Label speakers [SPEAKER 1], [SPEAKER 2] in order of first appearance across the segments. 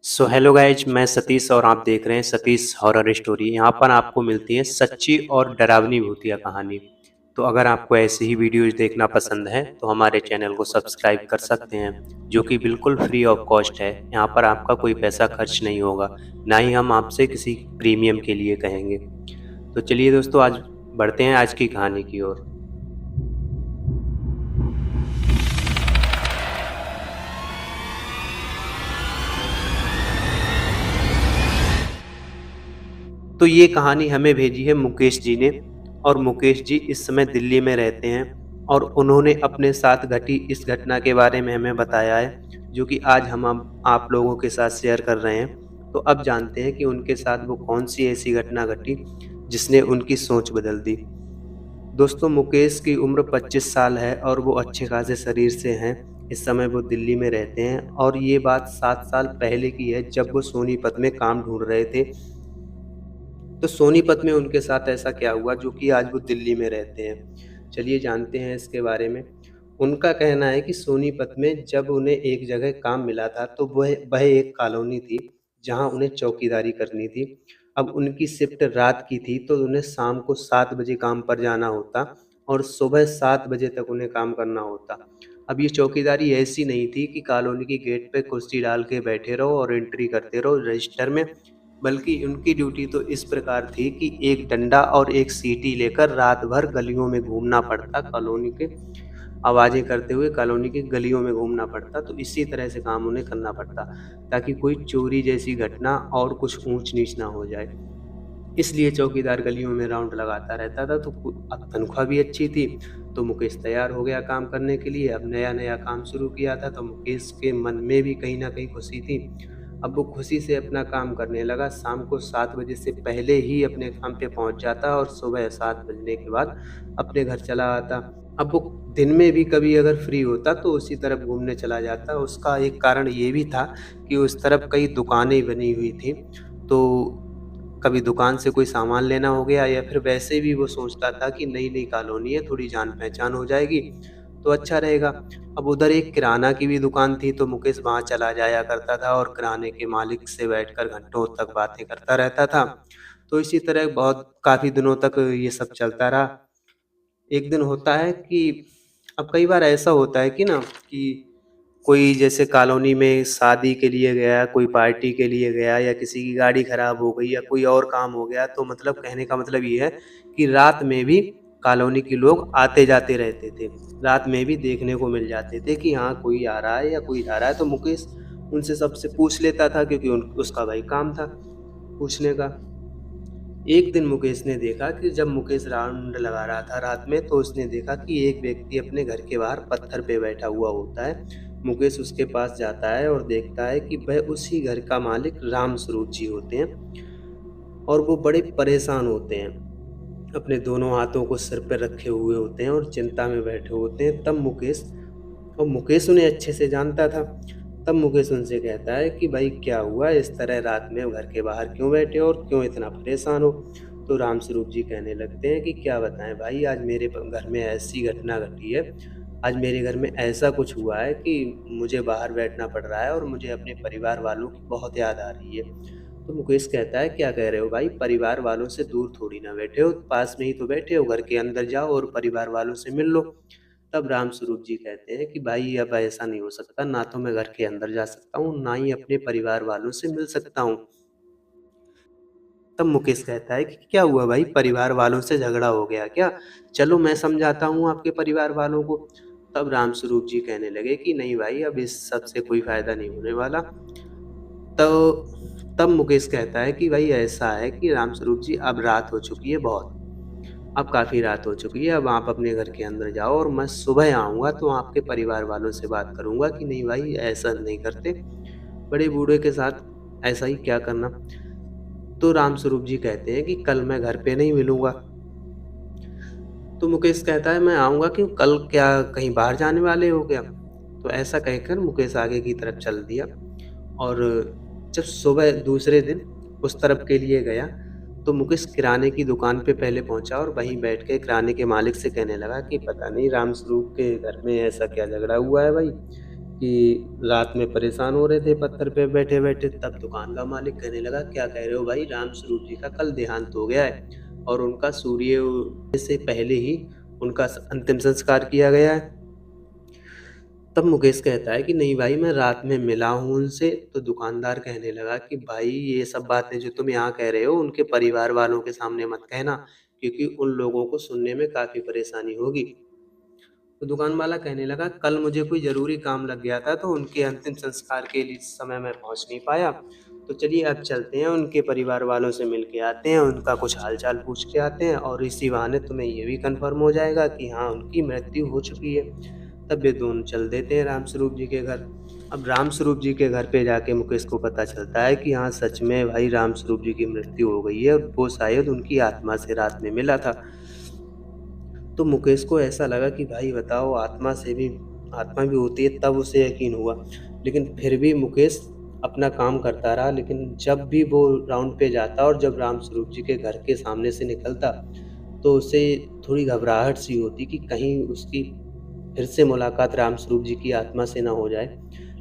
[SPEAKER 1] So hello guys, मैं सतीश और आप देख रहे हैं सतीश हॉरर स्टोरी। यहाँ पर आपको मिलती है सच्ची और डरावनी भूतिया कहानी। तो अगर आपको ऐसी ही वीडियोज देखना पसंद है तो हमारे चैनल को सब्सक्राइब कर सकते हैं, जो कि बिल्कुल फ्री ऑफ कॉस्ट है। यहाँ पर आपका कोई पैसा खर्च नहीं होगा, ना ही हम आपसे किसी प्रीमियम के लिए कहेंगे। तो चलिए दोस्तों, आज बढ़ते हैं आज की कहानी की ओर। तो ये कहानी हमें भेजी है मुकेश जी ने, और मुकेश जी इस समय दिल्ली में रहते हैं और उन्होंने अपने साथ घटी इस घटना के बारे में हमें बताया है, जो कि आज हम आप लोगों के साथ शेयर कर रहे हैं। तो अब जानते हैं कि उनके साथ वो कौन सी ऐसी घटना घटी जिसने उनकी सोच बदल दी। दोस्तों, मुकेश की उम्र 25 साल है और वो अच्छे खासे शरीर से हैं। इस समय वो दिल्ली में रहते हैं और ये बात 7 साल पहले की है, जब वो सोनीपत में काम ढूंढ रहे थे। तो सोनीपत में उनके साथ ऐसा क्या हुआ जो कि आज वो दिल्ली में रहते हैं। चलिए जानते हैं इसके बारे में। उनका कहना है कि सोनीपत में जब उन्हें एक जगह काम मिला था तो वह एक कॉलोनी थी जहां उन्हें चौकीदारी करनी थी। अब उनकी शिफ्ट रात की थी तो उन्हें शाम को 7 बजे काम पर जाना होता और सुबह 7 बजे तक उन्हें काम करना होता। अब ये चौकीदारी ऐसी नहीं थी कि कॉलोनी की गेट पे कुर्सी डाल के बैठे रहो और एंट्री करते रहो रजिस्टर में, बल्कि उनकी ड्यूटी तो इस प्रकार थी कि एक डंडा और एक सीटी लेकर रात भर गलियों में घूमना पड़ता, कॉलोनी के आवाज़ें करते हुए कॉलोनी की गलियों में घूमना पड़ता। तो इसी तरह से काम उन्हें करना पड़ता ताकि कोई चोरी जैसी घटना और कुछ ऊंच नीच ना हो जाए। इसलिए चौकीदार गलियों में राउंड लगाता रहता था। तो अब तनख्वाह भी अच्छी थी, तो मुकेश तैयार हो गया काम करने के लिए। अब नया नया काम शुरू किया था तो मुकेश के मन में भी कहीं ना कहीं खुशी थी। अब वो खुशी से अपना काम करने लगा। शाम को 7 बजे से पहले ही अपने काम पे पहुंच जाता और सुबह 7 बजने के बाद अपने घर चला आता। अब वो दिन में भी कभी अगर फ्री होता तो उसी तरफ घूमने चला जाता। उसका एक कारण ये भी था कि उस तरफ कई दुकानें बनी हुई थी, तो कभी दुकान से कोई सामान लेना हो गया या फिर वैसे भी वो सोचता था कि नई नई कॉलोनी है, थोड़ी जान पहचान हो जाएगी तो अच्छा रहेगा। अब उधर एक किराना की भी दुकान थी तो मुकेश वहाँ चला जाया करता था और किराने के मालिक से बैठकर घंटों तक बातें करता रहता था। तो इसी तरह बहुत काफ़ी दिनों तक ये सब चलता रहा। एक दिन होता है कि अब कई बार ऐसा होता है कि ना कि कोई जैसे कॉलोनी में शादी के लिए गया, कोई पार्टी के लिए गया या किसी की गाड़ी खराब हो गई या कोई और काम हो गया, तो मतलब कहने का मतलब ये है कि रात में भी कॉलोनी के लोग आते जाते रहते थे। रात में भी देखने को मिल जाते थे कि हाँ कोई आ रहा है या कोई जा रहा है। तो मुकेश उनसे सबसे पूछ लेता था क्योंकि उसका भाई काम था पूछने का। एक दिन मुकेश ने देखा कि जब मुकेश राउंड लगा रहा था रात में तो उसने देखा कि एक व्यक्ति अपने घर के बाहर पत्थर पे बैठा हुआ होता है। मुकेश उसके पास जाता है और देखता है कि वह उसी घर का मालिक राम स्वरूप जी होते हैं और वो बड़े परेशान होते हैं। अपने दोनों हाथों को सिर पर रखे हुए होते हैं और चिंता में बैठे होते हैं। तब मुकेश उन्हें अच्छे से जानता था। तब मुकेश उनसे कहता है कि भाई क्या हुआ, इस तरह रात में घर के बाहर क्यों बैठे हो और क्यों इतना परेशान हो। तो राम स्वरूप जी कहने लगते हैं कि क्या बताएं भाई, आज मेरे घर में ऐसी घटना घटी है। आज मेरे घर में ऐसा कुछ हुआ है कि मुझे बाहर बैठना पड़ रहा है और मुझे अपने परिवार वालों की बहुत याद आ रही है। तो मुकेश कहता है क्या कह रहे हो भाई, परिवार वालों से दूर थोड़ी ना बैठे हो, पास में ही तो बैठे हो, घर के अंदर जाओ और परिवार वालों से मिल लो। तब राम स्वरूप जी कहते हैं कि भाई अब ऐसा नहीं हो सकता, ना तो मैं घर के अंदर जा सकता हूँ ना ही अपने परिवार वालों से मिल सकता हूँ। तब मुकेश कहता है कि क्या हुआ भाई, परिवार वालों से झगड़ा हो गया क्या? चलो मैं समझाता हूँ आपके परिवार वालों को। तब राम स्वरूप जी कहने लगे कि नहीं भाई, अब इस सब से कोई फायदा नहीं होने वाला। तो तब मुकेश कहता है कि भाई ऐसा है कि राम स्वरूप जी अब रात हो चुकी है बहुत, अब काफ़ी रात हो चुकी है, अब आप अपने घर के अंदर जाओ और मैं सुबह आऊँगा तो आपके परिवार वालों से बात करूँगा कि नहीं भाई ऐसा नहीं करते, बड़े बूढ़े के साथ ऐसा ही क्या करना। तो राम स्वरूप जी कहते हैं कि कल मैं घर पे नहीं मिलूँगा। तो मुकेश कहता है मैं आऊँगा क्यों, कल क्या कहीं बाहर जाने वाले हो क्या? तो ऐसा कहकर मुकेश आगे की तरफ चल दिया और जब सुबह दूसरे दिन उस तरफ के लिए गया तो मुकेश किराने की दुकान पे पहले पहुंचा और वहीं बैठ के किराने के मालिक से कहने लगा कि पता नहीं राम स्वरूप के घर में ऐसा क्या झगड़ा हुआ है भाई, कि रात में परेशान हो रहे थे पत्थर पे बैठे-बैठे। तब दुकान का मालिक कहने लगा, क्या कह रहे हो भाई, राम स्वरूप जी का कल देहांत हो गया है और उनका सूर्य उदय से पहले ही उनका अंतिम संस्कार किया गया है। तब मुकेश कहता है कि नहीं भाई, मैं रात में मिला हूँ उनसे। तो दुकानदार कहने लगा कि भाई, ये सब बातें जो तुम यहाँ कह रहे हो उनके परिवार वालों के सामने मत कहना, क्योंकि उन लोगों को सुनने में काफ़ी परेशानी होगी। तो दुकान वाला कहने लगा, कल मुझे कोई ज़रूरी काम लग गया था, तो उनके अंतिम संस्कार के लिए समय मैं पहुँच नहीं पाया। तो चलिए अब चलते हैं, उनके परिवार वालों से मिल के आते हैं, उनका कुछ हाल-चाल पूछ के आते हैं और इसी बहाने तुम्हें ये भी कन्फर्म हो जाएगा कि हाँ, उनकी मृत्यु हो चुकी है। तब ये दोनों चल देते हैं राम स्वरूप जी के घर। अब राम स्वरूप जी के घर पे जाके मुकेश को पता चलता है कि हाँ, सच में भाई राम स्वरूप जी की मृत्यु हो गई है और वो शायद उनकी आत्मा से रात में मिला था। तो मुकेश को ऐसा लगा कि भाई बताओ, आत्मा भी होती है, तब उसे यकीन हुआ। लेकिन फिर भी मुकेश अपना काम करता रहा। लेकिन जब भी वो राउंड पे जाता और जब राम स्वरूप जी के घर के सामने से निकलता, तो उसे थोड़ी घबराहट सी होती कि कहीं उसकी फिर से मुलाकात राम स्वरूप जी की आत्मा से ना हो जाए।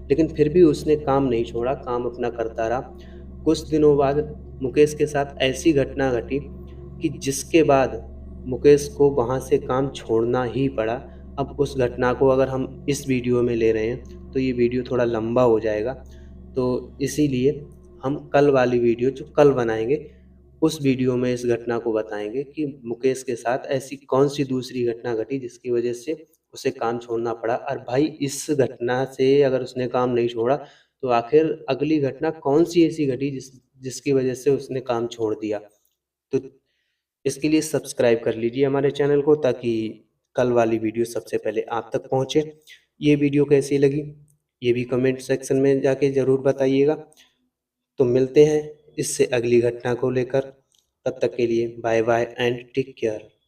[SPEAKER 1] लेकिन फिर भी उसने काम नहीं छोड़ा, काम अपना करता रहा। कुछ दिनों बाद मुकेश के साथ ऐसी घटना घटी कि जिसके बाद मुकेश को वहाँ से काम छोड़ना ही पड़ा। अब उस घटना को अगर हम इस वीडियो में ले रहे हैं, तो ये वीडियो थोड़ा लंबा हो जाएगा। तो इसीलिए हम कल वाली वीडियो जो कल बनाएँगे, उस वीडियो में इस घटना को बताएँगे कि मुकेश के साथ ऐसी कौन-सी दूसरी घटना घटी जिसकी वजह से उसे काम छोड़ना पड़ा। और भाई, इस घटना से अगर उसने काम नहीं छोड़ा, तो आखिर अगली घटना कौन-सी ऐसी घटी जिसकी वजह से उसने काम छोड़ दिया। तो इसके लिए सब्सक्राइब कर लीजिए हमारे चैनल को, ताकि कल वाली वीडियो सबसे पहले आप तक पहुँचे। ये वीडियो कैसी लगी, ये भी कमेंट सेक्शन में जाके ज़रूर बताइएगा। तो मिलते हैं इससे अगली घटना को लेकर। तब तक के लिए bye bye and take care.